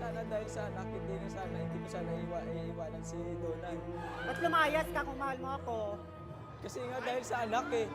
sana dahil sa anak, hindi ko sana iiwanan si Donna. Ba't lumayas ka kung mahal mo ako? Kasi nga dahil sa anak eh.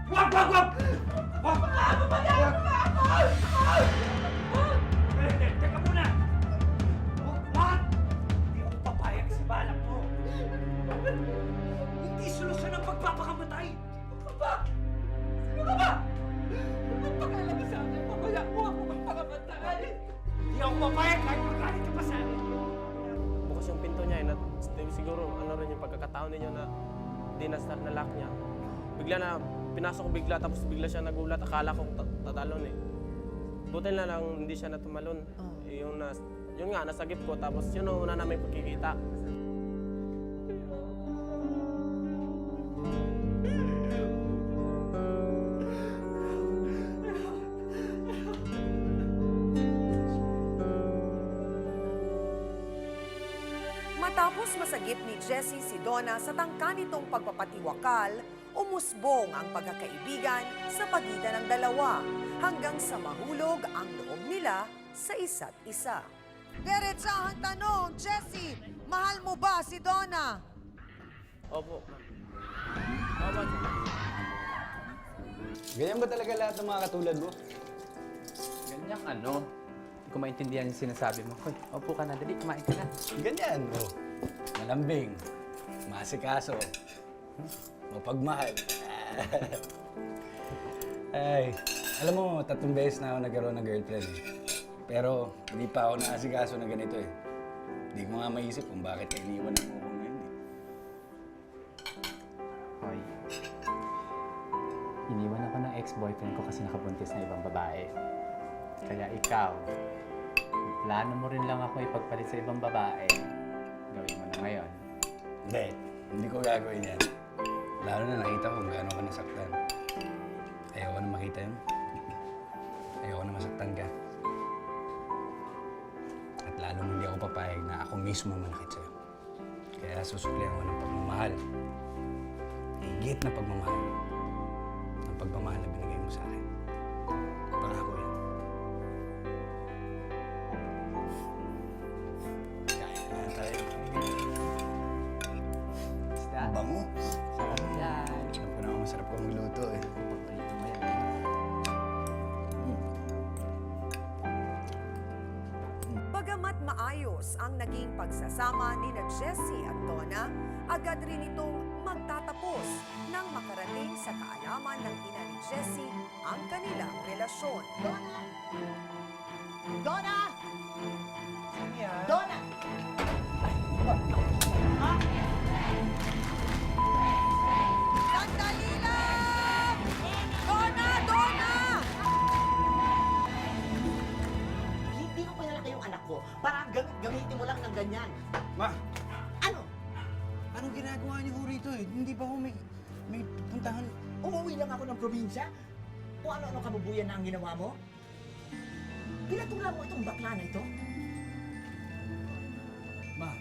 Wag! Wag! Wag! Wag! Teka muna! Wag! Hindi ako papayag sa balak mo. Hindi solusyon ang pagpapakamatay. Ano ba? Sino ka ba? Magpakala ka sa akin. Mamaya mo ako magpakamatay. Hindi ako papayag kahit magalit ka pa sa akin. Bukas yung pinto niya eh. Siguro ano rin yung pagkakataon ninyo na di na lock niya. Bigla na pinasok ko bigla tapos bigla siya nagulat. Akala ko tatalon eh. Buti na lang hindi siya natumalon. Yun nga, nasagip ko tapos yun ang una namin pagkikita. Matapos masagip ni Jessie si Donna sa tangka nitong pagpapatiwakal, umusbong ang pagkakaibigan sa pagitan ng dalawa hanggang sa mahulog ang loob nila sa isa't isa. Diretsahang tanong, Jessie, mahal mo ba si Donna? Opo. Opo. Ganyan ba talaga lahat ng mga katulad mo? Ganyang ano? Hindi ko maintindihan yung sinasabi mo. Hoy, upo ka na, dali, kumain ka na. Ganyan, oh. Malambing, masikaso, mapagmahal. Ay, alam mo, 3 beses na ako nagkaroon ng girlfriend eh. Pero hindi pa ako naasikaso na ganito eh. Hindi ko nga maisip kung bakit iniwan mo ako ngayon eh. Hoy, iniwan ako ng ex-boyfriend ko kasi nakabuntis na ibang babae. Kaya ikaw, plano mo rin lang ako ipagpalit sa ibang babae. Gawin mo na ngayon. Hindi ko gagawin yan. Lalo na nakita ko kung gaano ka nasaktan. Ayoko na makita yun. Ayoko na masaktan ka. At lalong hindi ako papayag na ako mismo manakit sa'yo. Kaya susuklihan ko ng pagmamahal. Higit na pagmamahal. Ang pagmamahal na binigay mo sa akin. Pangako yan. Kaya na tayo. Basta, Ang bango. sarap yan. Alam ko naman masarap kong luto eh. Paborito mo yan. Bagamat maayos ang naging pagsasama ni na Jessie at Donna, agad rin itong magtatapos nang makarating sa kaalaman ng ina ni Jessie ang kanilang relasyon. Donna! Sino yan? Donna! Sandali lang! Donna! Donna! Hindi ko pinalaki yung anak ko para gamitin mo lang ng ganyan. Ma! Ano? Anong ginagawa niyo ho rito eh? Hindi ba ho may puntahan? Umuwi lang ako ng probinsya? O ano-ano kabubuyan na ang ginawa mo? Pinatulan mo itong bakla na ito? Ma,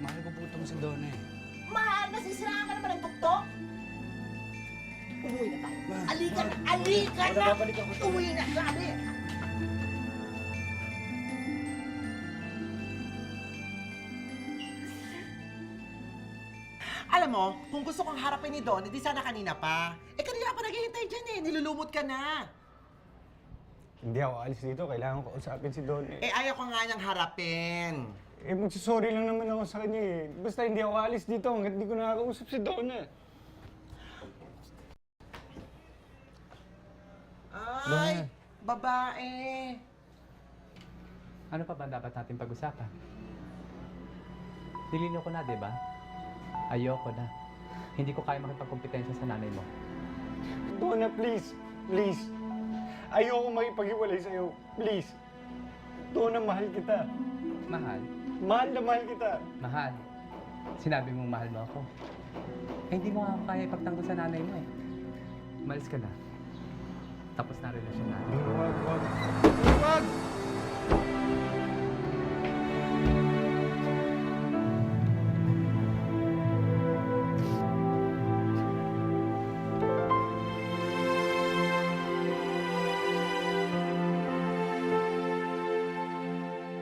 mahal ko po itong si Donna eh. Mahal, nasisiraan ka naman ng tuktok? Umuwi na tayo. Alika na! Alika na! Umuwi na, sabi! Alam mo, kung gusto kong harapin ni Don, hindi sana kanina pa. Eh, kanina pa naghihintay dyan eh. Nilulumot ka na. Hindi ako alis dito. Kailangan ko usapin si Donna Eh, ayaw ko nga niyang harapin. Eh, magsasorry lang naman ako sa kanya eh. Basta hindi ako alis dito hanggat hindi ko nakakausap si Donna. Ay, babae. Ano pa ba dapat natin pag-usapan? Nilino ko na, di ba? Ayoko na. Hindi ko kaya makipagkompetensya sa nanay mo. Donna, please. Please. Ayoko makipag-iwalay sa'yo. Please. Donna, mahal kita. Mahal? Mahal na mahal kita. Mahal. Sinabi mong mahal mo ako. Eh, hindi mo nga ako kaya ipagtanggol sa nanay mo eh. Umalis ka na. Tapos na ang relasyon natin. Wag.